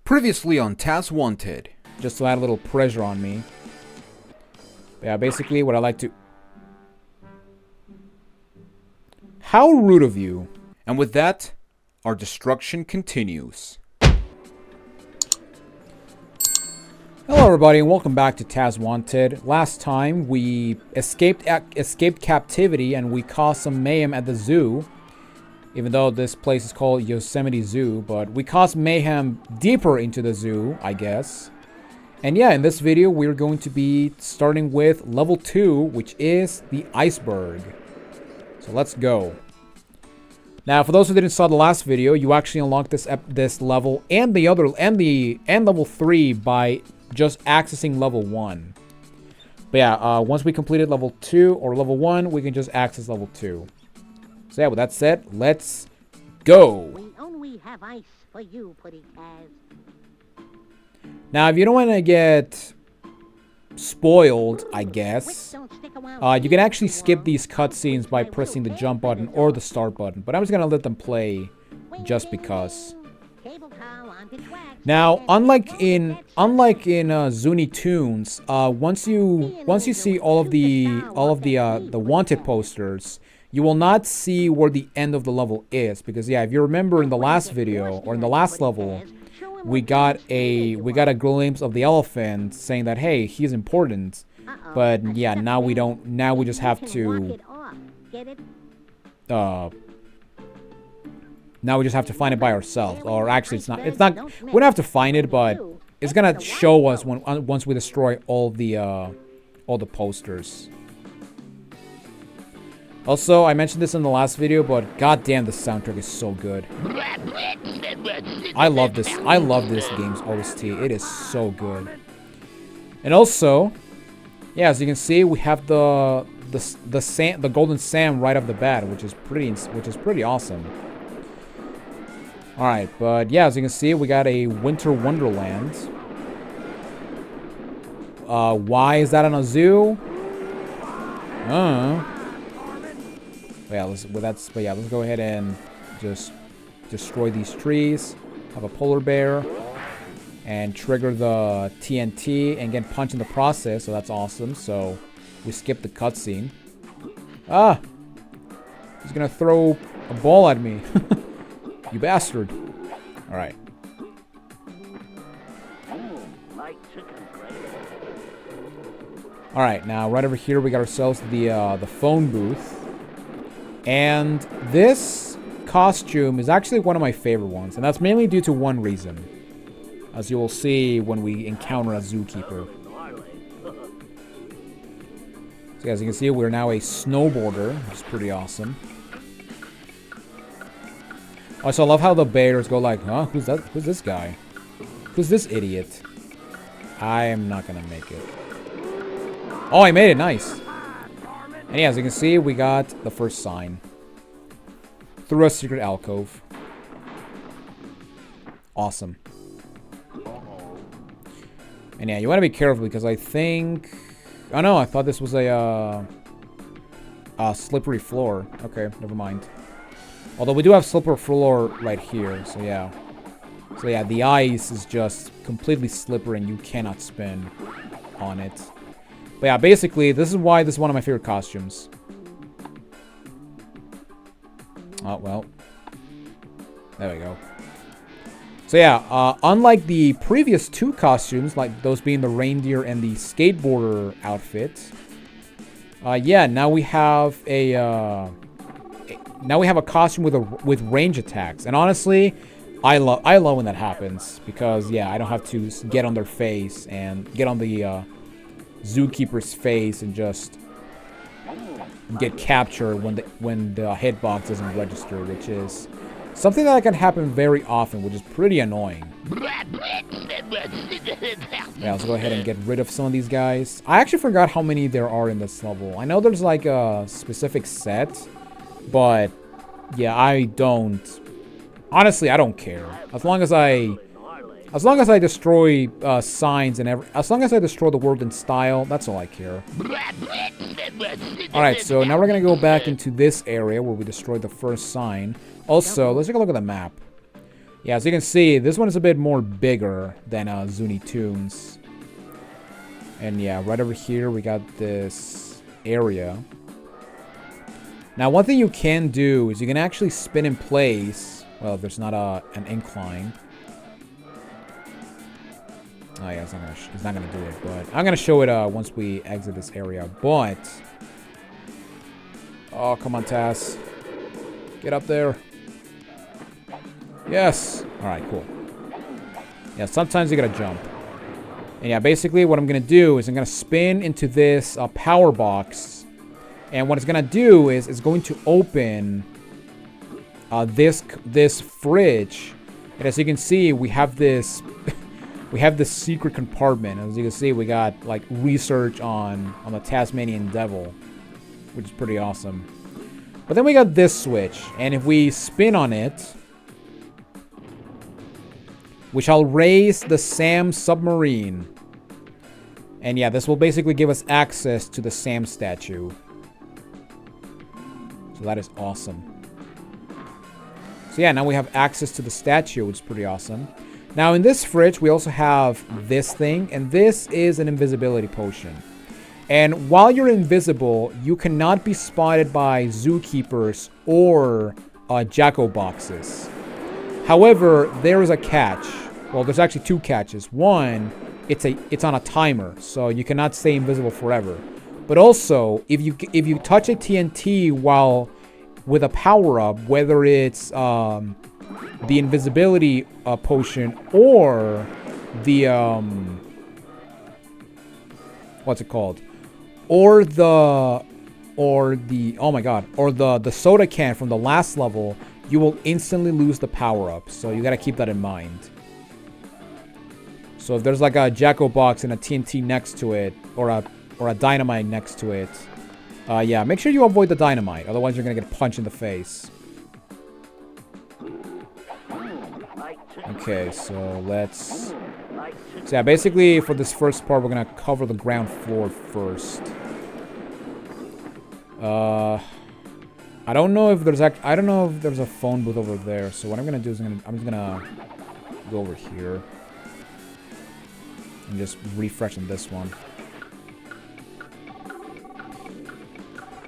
Previously on Task Wanted. Just to add a little pressure on me. But yeah, basically what I like to... How rude of you. And with that, our destruction continues. Hello everybody and welcome back to Task Wanted. Last time we escaped captivity and we caused some mayhem at the zoo. Even though this place is called Yosemite Zoo, but we caused mayhem deeper into the zoo, I guess. And yeah, in this video we're going to be starting with level 2, which is the iceberg. So let's go. Now, for those who didn't saw the last video, you actually unlock this level and level 3 by just accessing level 1. But yeah, once we completed level 2 or level 1, we can just access level 2. So yeah, with that said, let's go. We only have ice for you, Putty Kaz. Now, if you don't want to get spoiled, I guess, you can actually skip these cutscenes by pressing the jump button or the start button. But I'm just gonna let them play just because. Now, unlike in Zuni Tunes, once you see all of the wanted posters, you will not see where the end of the level is, because yeah, if you remember in the last video or in the last level, we got a glimpse of the elephant saying that hey, he's important. But yeah, now we don't. Now we just have to. Now we just have to find it by ourselves. Or actually, it's not. We don't have to find it, but it's gonna show us once we destroy all the posters. Also, I mentioned this in the last video, but goddamn, the soundtrack is so good. I love this. I love this game's OST. It is so good. And also, yeah, as you can see, we have the golden Sam right off the bat, which is pretty awesome. All right, but yeah, as you can see, we got a Winter Wonderland. Why is that in a zoo? Yeah, let's go ahead and just destroy these trees. Have a polar bear and trigger the TNT and get punched in the process. So that's awesome. So we skip the cutscene. Ah, he's gonna throw a ball at me. You bastard! All right. All right, now right over here we got ourselves the phone booth. And this costume is actually one of my favorite ones, and that's mainly due to one reason, as you will see when we encounter a zookeeper. So as you can see, we're now a snowboarder, which is pretty awesome. Also, I love how the bears go like, huh? Who's that? Who's this guy? Who's this idiot? I am not gonna make it. Oh, I made it, nice. And yeah, as you can see, we got the first sign. Through a secret alcove. Awesome. And yeah, you want to be careful because I think... Oh no, I thought this was a slippery floor. Okay, never mind. Although we do have slippery floor right here, so yeah. So yeah, the ice is just completely slippery and you cannot spin on it. But yeah, basically, this is why this is one of my favorite costumes. Oh, well. There we go. So yeah, unlike the previous two costumes, like those being the reindeer and the skateboarder outfit, yeah, now we have a costume with range attacks. And honestly, I love when that happens because yeah, I don't have to get on their face and get on the zookeeper's face and just get captured when the hitbox doesn't register, which is something that can happen very often, which is pretty annoying. Yeah, let's go ahead and get rid of some of these guys. I actually forgot how many there are in this level. I know there's like a specific set, but yeah, honestly, I don't care. As long as I destroy signs and as long as I destroy the world in style, that's all I care. Alright, so now we're gonna go back into this area where we destroyed the first sign. Also, let's take a look at the map. Yeah, as you can see, this one is a bit more bigger than Zuni Tunes. And yeah, right over here we got this area. Now, one thing you can do is you can actually spin in place. Well, if there's not an incline. Oh yeah, it's not gonna do it, but I'm gonna show it once we exit this area. But oh, come on, Taz, get up there. Yes. All right, cool. Yeah, sometimes you gotta jump. And yeah, basically what I'm gonna do is I'm gonna spin into this power box, and what it's gonna do is it's going to open this fridge, and as you can see, we have this. We have this secret compartment. As you can see, we got like research on the Tasmanian Devil, which is pretty awesome. But then we got this switch, and if we spin on it, we shall raise the Sam submarine. And yeah, this will basically give us access to the Sam statue. So that is awesome. So yeah, now we have access to the statue, which is pretty awesome. Now, in this fridge, we also have this thing, and this is an invisibility potion. And while you're invisible, you cannot be spotted by zookeepers or jacko boxes. However, there is a catch. Well, there's actually two catches. One, it's on a timer, so you cannot stay invisible forever. But also, if you touch a TNT while with a power-up, whether it's the invisibility potion or the what's it called, or the oh my god, or the soda can from the last level, you will instantly lose the power up. So you got to keep that in mind. So if there's like a jacko box and a TNT next to it, or a dynamite next to it, yeah, make sure you avoid the dynamite, otherwise you're gonna get punched in the face. Okay, so let's... So yeah, basically for this first part, we're gonna cover the ground floor first. I don't know if there's a phone booth over there. So what I'm gonna do is I'm just gonna go over here and just refresh on this one.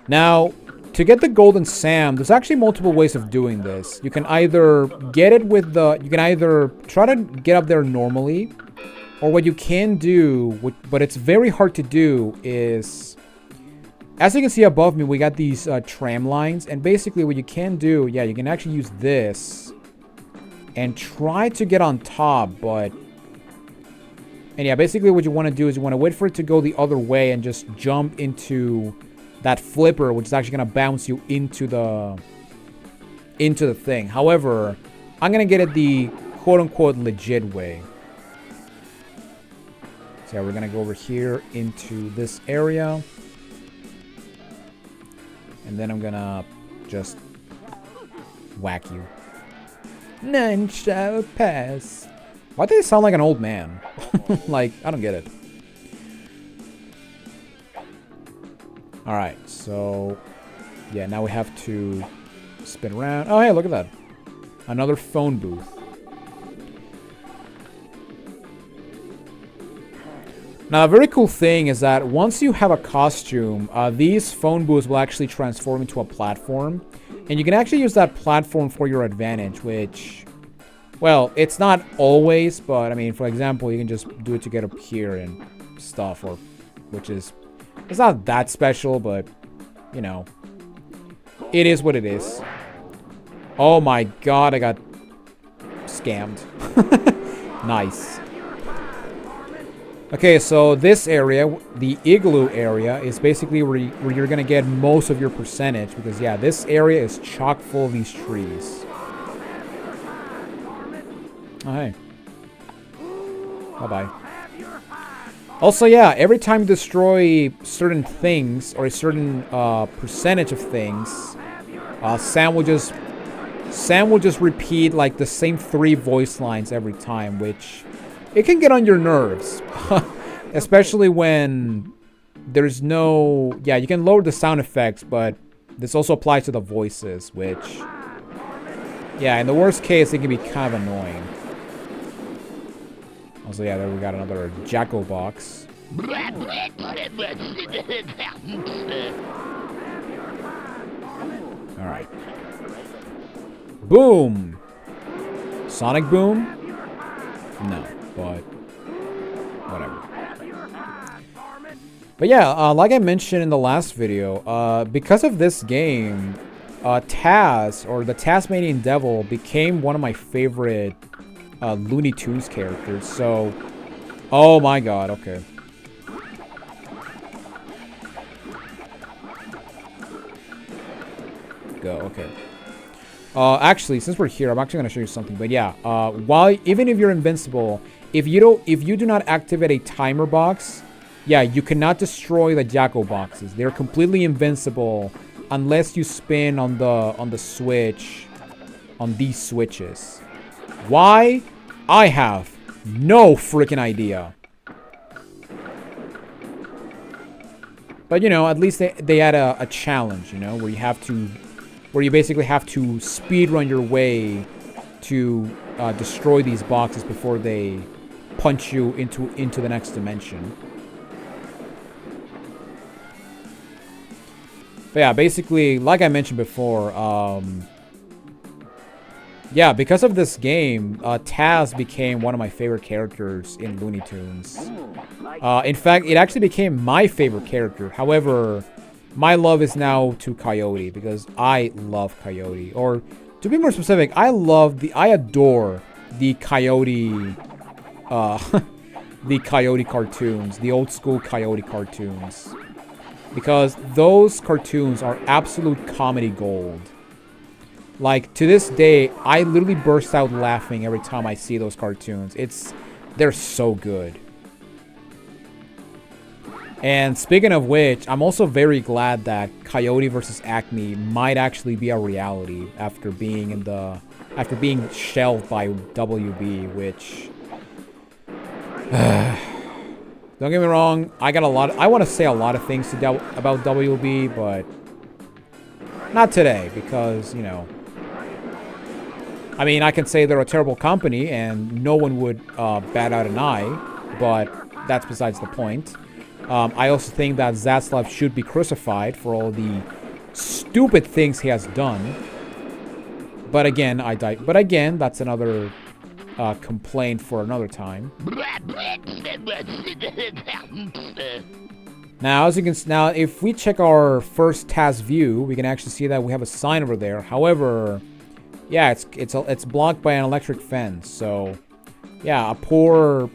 Now, to get the golden Sam, there's actually multiple ways of doing this. You can either get it with the... You can either try to get up there normally, or what you can do, but it's very hard to do, is... As you can see above me, we got these tram lines, and basically what you can do, yeah, you can actually use this and try to get on top, but... And yeah, basically what you want to do is you want to wait for it to go the other way and just jump into that flipper, which is actually going to bounce you into the thing. However, I'm going to get it the quote-unquote legit way. So yeah, we're going to go over here into this area. And then I'm going to just whack you. None shall pass. Why do they sound like an old man? Like, I don't get it. Alright, so... Yeah, now we have to spin around. Oh, hey, look at that. Another phone booth. Now, a very cool thing is that once you have a costume, these phone booths will actually transform into a platform. And you can actually use that platform for your advantage, which... Well, it's not always, but I mean, for example, you can just do it to get up here and stuff, or... Which is... It's not that special, but... You know... It is what it is. Oh my god, I got... Scammed. Nice. Okay, so this area, the igloo area, is basically where you're going to get most of your percentage. Because, yeah, this area is chock full of these trees. Oh, hey. Bye-bye. Also, yeah, every time you destroy certain things, or a certain percentage of things, Sam will just repeat, like, the same 3 voice lines every time, which... It can get on your nerves, especially when there's no... Yeah, you can lower the sound effects, but this also applies to the voices, which... Yeah, in the worst case, it can be kind of annoying. Also, yeah, there we got another Jacko box. Alright. Boom! Sonic Boom? No, but whatever. But yeah, like I mentioned in the last video, because of this game, Taz, or the Tasmanian Devil, became one of my favorite Looney Tunes characters. So, oh my god, okay. Go, okay. Actually, since we're here, I'm actually gonna show you something. But yeah, even if you're invincible, if you do not activate a timer box, yeah, you cannot destroy the Jacko boxes. They're completely invincible unless you spin on the switch, on these switches. Why? I have no freaking idea. But you know, at least they had a challenge, you know, where you basically have to speed run your way to destroy these boxes before they punch you into the next dimension. But yeah, basically, like I mentioned before, yeah, because of this game, Taz became one of my favorite characters in Looney Tunes. In fact, it actually became my favorite character. However, my love is now to Coyote, because I love Coyote. Or, to be more specific, I adore the Coyote, the Coyote cartoons, the old school Coyote cartoons. Because those cartoons are absolute comedy gold. Like, to this day, I literally burst out laughing every time I see those cartoons. They're so good. And speaking of which, I'm also very glad that Coyote vs. Acme might actually be a reality after being shelved by WB, which don't get me wrong, I want to say a lot of things about WB, but not today, because, you know, I mean, I can say they're a terrible company and no one would bat out an eye, but that's besides the point. I also think that Zaslav should be crucified for all the stupid things he has done. But again, that's another complaint for another time. Now, if we check our first Taz view, we can actually see that we have a sign over there. However, yeah, it's blocked by an electric fence. So, yeah, a poor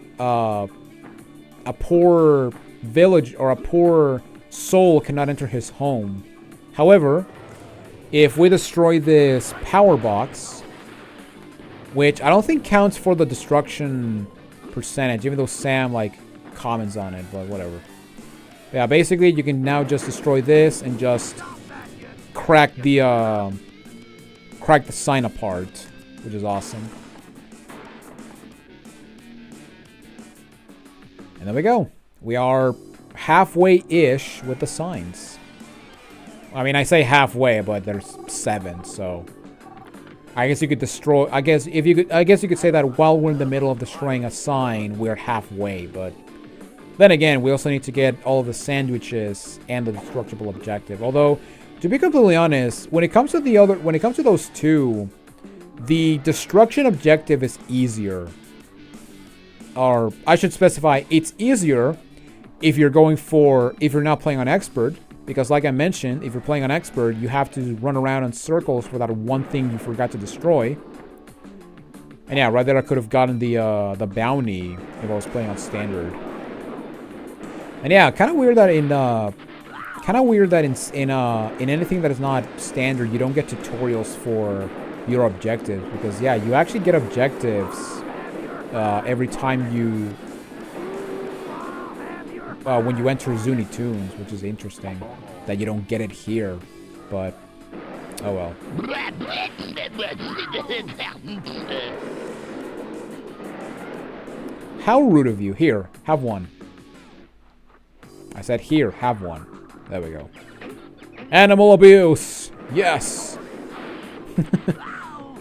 village or a poor soul cannot enter his home. However, if we destroy this power box, which I don't think counts for the destruction percentage, even though Sam like comments on it, but whatever. Yeah, basically you can now just destroy this and just crack the sign apart, which is awesome. And there we go. We are halfway-ish with the signs. I mean, I say halfway, but there's 7, so I guess you could destroy. I guess you could say that while we're in the middle of destroying a sign, we're halfway. But then again, we also need to get all of the sandwiches and the destructible objective. Although, to be completely honest, when it comes to those two, the destruction objective is easier. Or I should specify, it's easier if you're not playing on expert, because like I mentioned, if you're playing on expert, you have to run around in circles for that one thing you forgot to destroy. And yeah, right there I could have gotten the bounty if I was playing on standard. And yeah, kind of weird that in anything that is not standard, you don't get tutorials for your objectives, because yeah, you actually get objectives every time when you enter Zuni Tunes, which is interesting that you don't get it here, but oh well. How rude of you. Here, have one. I said here, have one. There we go. Animal abuse. Yes.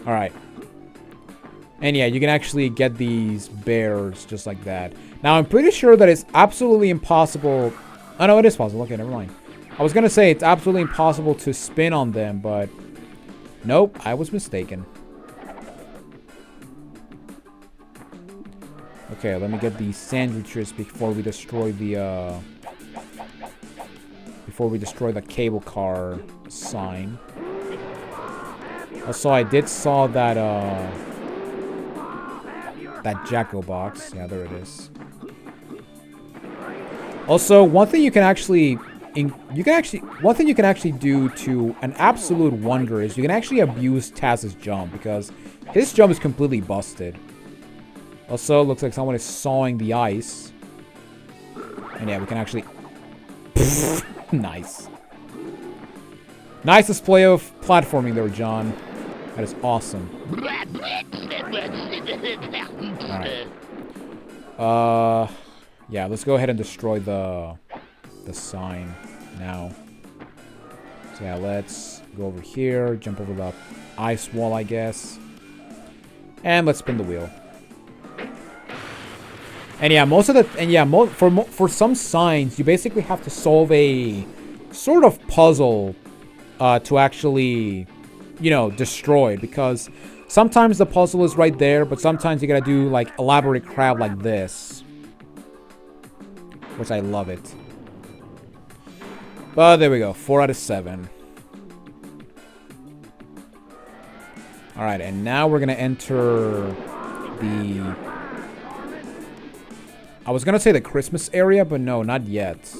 Alright. And yeah, you can actually get these bears just like that. Now, I'm pretty sure that it's absolutely impossible... Oh, no, it is possible. Okay, never mind. I was gonna say it's absolutely impossible to spin on them, but... Nope, I was mistaken. Okay, let me get these sandwiches before we destroy the, before we destroy the cable car sign. Also, I did saw that, that Jacko box. Yeah, there it is. Also, one thing you can actually do to an absolute wonder is you can actually abuse Taz's jump, because his jump is completely busted. Also, looks like someone is sawing the ice. And yeah, we can actually... Nice. Nice display of platforming there, John. That is awesome. Alright. Yeah, let's go ahead and destroy the sign now. So yeah, let's go over here, jump over the ice wall, I guess. And let's spin the wheel. And yeah, for some signs, you basically have to solve a sort of puzzle to actually, you know, destroy, because sometimes the puzzle is right there, but sometimes you gotta do like elaborate crap like this, which I love it. But there we go, 4 out of 7. All right, and now we're gonna enter the... I was gonna say the Christmas area, but no, not yet.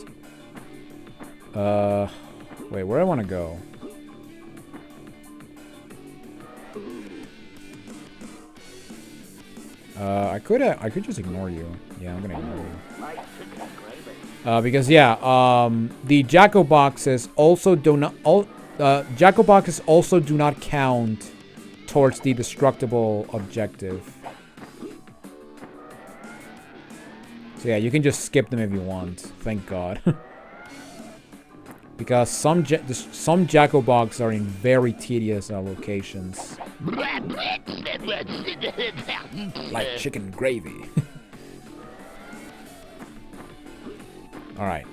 Wait, where do I want to go? I could just ignore you. Yeah, I'm gonna ignore you. Because yeah, the Jacko boxes also do not count towards the destructible objective. So yeah, you can just skip them if you want. Thank God. Because some Jacko boxes are in very tedious locations. Like chicken gravy. Alright.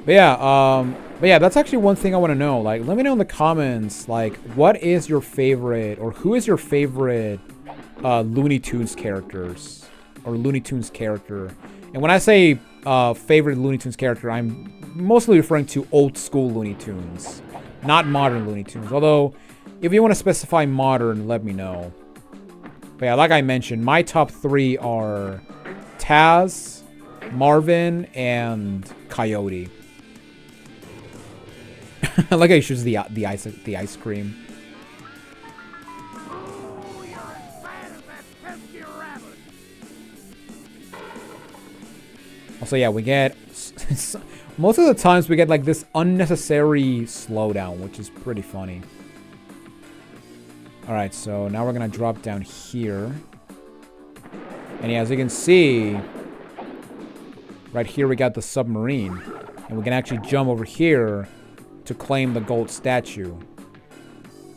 But yeah, that's actually one thing I want to know. Like, let me know in the comments, like, what is your favorite, or who is your favorite Looney Tunes characters? Or Looney Tunes character. And when I say favorite Looney Tunes character, I'm mostly referring to old school Looney Tunes, not modern Looney Tunes. Although, if you want to specify modern, let me know. But yeah, like I mentioned, my top 3 are Taz, Marvin, and Coyote. I like how he shoots the ice cream. Also, yeah, we get... most of the times we get, like, this unnecessary slowdown, which is pretty funny. Alright, so now we're gonna drop down here. And yeah, as you can see... right here we got the submarine. And we can actually jump over here to claim the gold statue.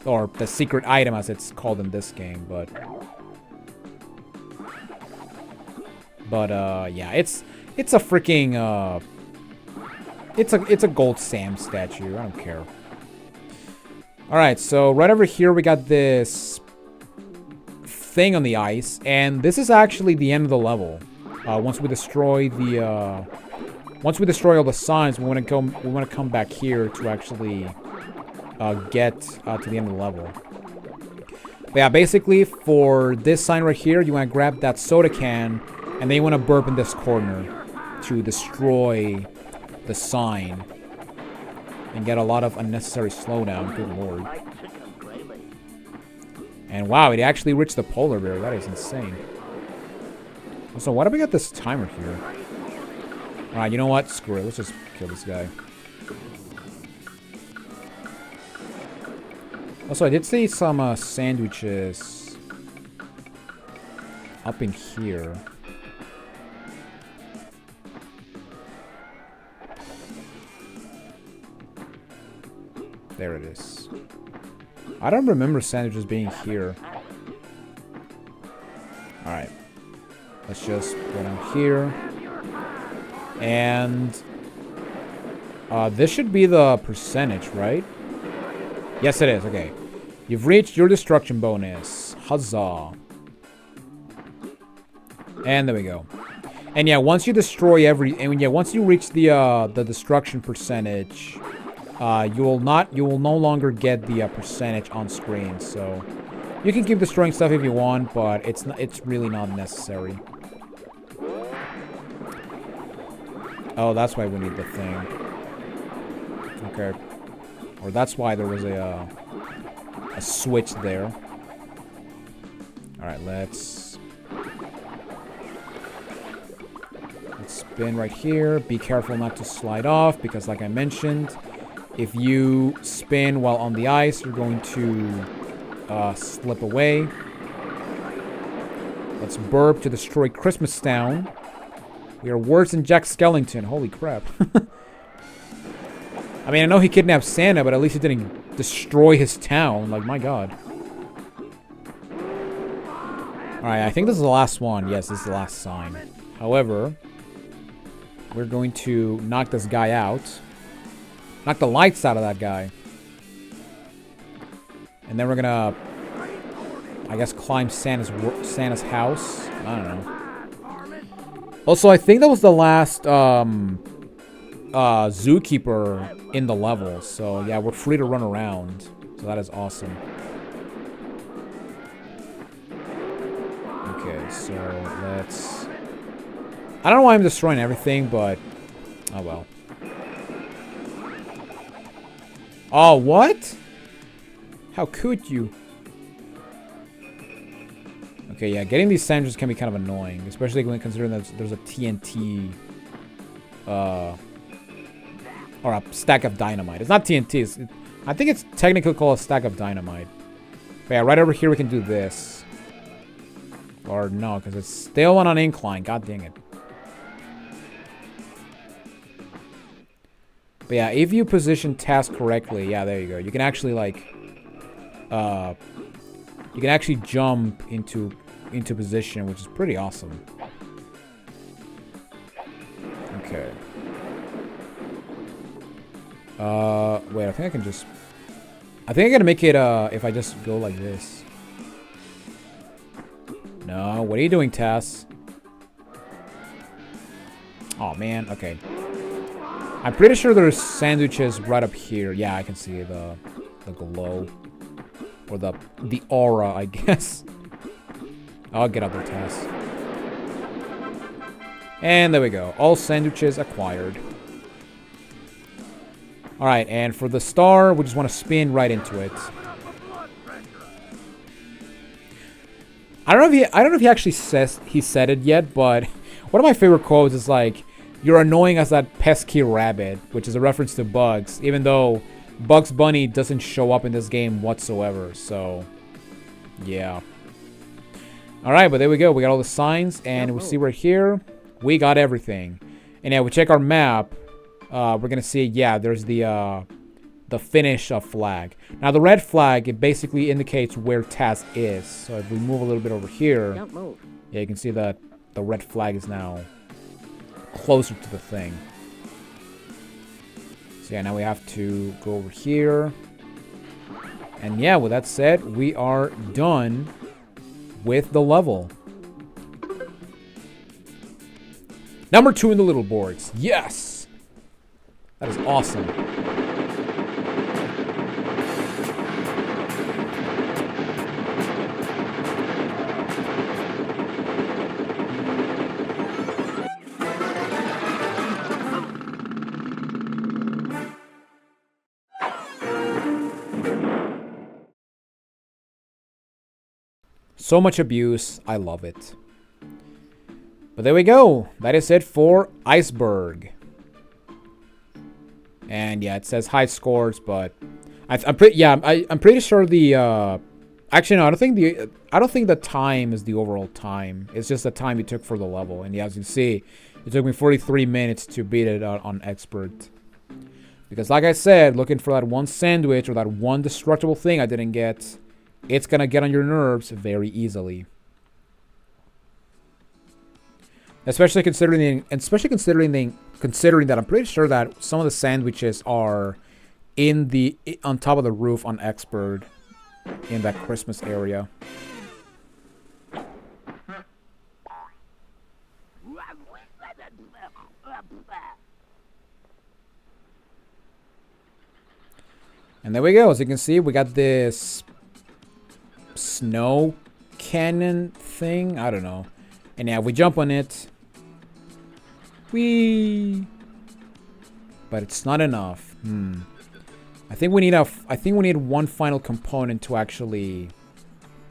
Or the secret item, as it's called in this game, but... yeah, it's a freaking, it's a gold Sam statue. I don't care. Alright, so right over here we got this thing on the ice, and this is actually the end of the level. Once we destroy the, once we destroy all the signs, we want to come back here to actually get to the end of the level. But yeah, basically for this sign right here, you want to grab that soda can, and then you want to burp in this corner to destroy the sign and get a lot of unnecessary slowdown. Good lord. And wow, it actually reached the polar bear. That is insane. So why do we got this timer here? Alright, you know what? Screw it. Let's just kill this guy. Also, I did see some sandwiches up in here. There it is. I don't remember sandwiches being here. Alright. Let's just go down here. And... this should be the percentage, right? Yes, it is. Okay. You've reached your destruction bonus. Huzzah. And there we go. And yeah, once you destroy once you reach the destruction percentage, you will no longer get the percentage on screen. So you can keep destroying stuff if you want, but it's really not necessary. Oh, that's why we need the thing. Okay. Or that's why there was a switch there. Alright, let's spin right here. Be careful not to slide off, because like I mentioned, if you spin while on the ice, you're going to slip away. Let's burp to destroy Christmas Town. We are worse than Jack Skellington. Holy crap. I mean, I know he kidnapped Santa, but at least he didn't destroy his town. Like, my god. Alright, I think this is the last one. Yes, this is the last sign. However, we're going to knock this guy out. Knock the lights out of that guy. And then we're gonna, I guess, climb Santa's house. I don't know. Also, I think that was the last zookeeper in the level. So yeah, we're free to run around. So that is awesome. Okay, so let's... I don't know why I'm destroying everything, but... oh well. Oh, what? How could you? Okay, yeah, getting these sandwiches can be kind of annoying, especially when considering that there's a TNT, or a stack of dynamite. It's not TNT. I think it's technically called a stack of dynamite. But yeah, right over here we can do this. Or no, because it's still on an incline. God dang it. But yeah, if you position tasks correctly, yeah, there you go. You can actually like, you can actually jump into position, which is pretty awesome. Okay. Wait, I think I can just... I think I gotta make it, if I just go like this. No, what are you doing, Tess? Oh, man, okay. I'm pretty sure there's sandwiches right up here. Yeah, I can see the glow. Or the aura, I guess. I'll get up there, Tess. And there we go. All sandwiches acquired. Alright, and for the star, we just want to spin right into it. I don't know if he actually said it yet, but one of my favorite quotes is like, "You're annoying as that pesky rabbit," which is a reference to Bugs, even though Bugs Bunny doesn't show up in this game whatsoever, so yeah. Alright, but there we go. We got all the signs, and we see right here, we got everything. And yeah, we check our map, we're gonna see, yeah, there's the finish flag. Now the red flag, it basically indicates where Taz is. So if we move a little bit over here, yeah, you can see that the red flag is now closer to the thing. So yeah, now we have to go over here. And yeah, with that said, we are done with the level. Number 2 in the little boards. Yes! That is awesome. So much abuse. I love it. But there we go. That is it for Iceberg. And yeah, it says high scores, but I'm pretty sure the actually no, I don't think the time is the overall time. It's just the time you took for the level. And yeah, as you can see, it took me 43 minutes to beat it out on expert. Because like I said, looking for that one sandwich or that one destructible thing I didn't get, it's going to get on your nerves very easily. Especially considering that I'm pretty sure that some of the sandwiches are on top of the roof on Expert in that Christmas area. And there we go. As you can see, we got this snow cannon thing. I don't know. And yeah, we jump on it. Whee! But it's not enough. I think we need one final component to actually,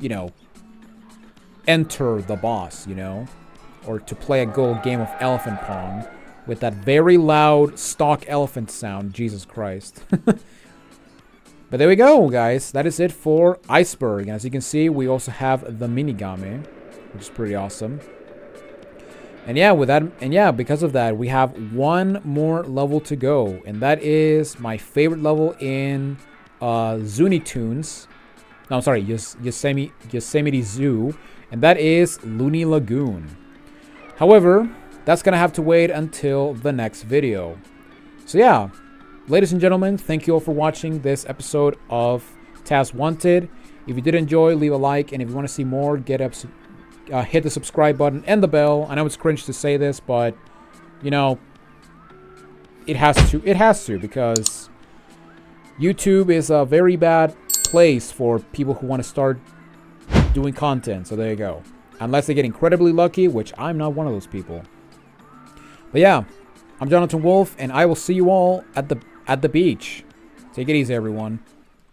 you know, enter the boss, you know, or to play a good game of elephant pong with that very loud stock elephant sound. Jesus Christ. But there we go, guys. That is it for Iceberg. And as you can see, we also have the Minigame, which is pretty awesome. And yeah, because of that, we have one more level to go, and that is my favorite level in Zuni Tunes. No, I'm sorry, Yosemite Zoo, and that is Looney Lagoon. However, that's gonna have to wait until the next video. So yeah, ladies and gentlemen, thank you all for watching this episode of Taz Wanted. If you did enjoy, leave a like, and if you want to see more, hit the subscribe button and the bell. I know it's cringe to say this, but you know, it has to because YouTube is a very bad place for people who want to start doing content. So there you go. Unless they get incredibly lucky, which I'm not one of those people. But yeah, I'm Jonathan Wolf, and I will see you all at the beach. Take it easy, everyone.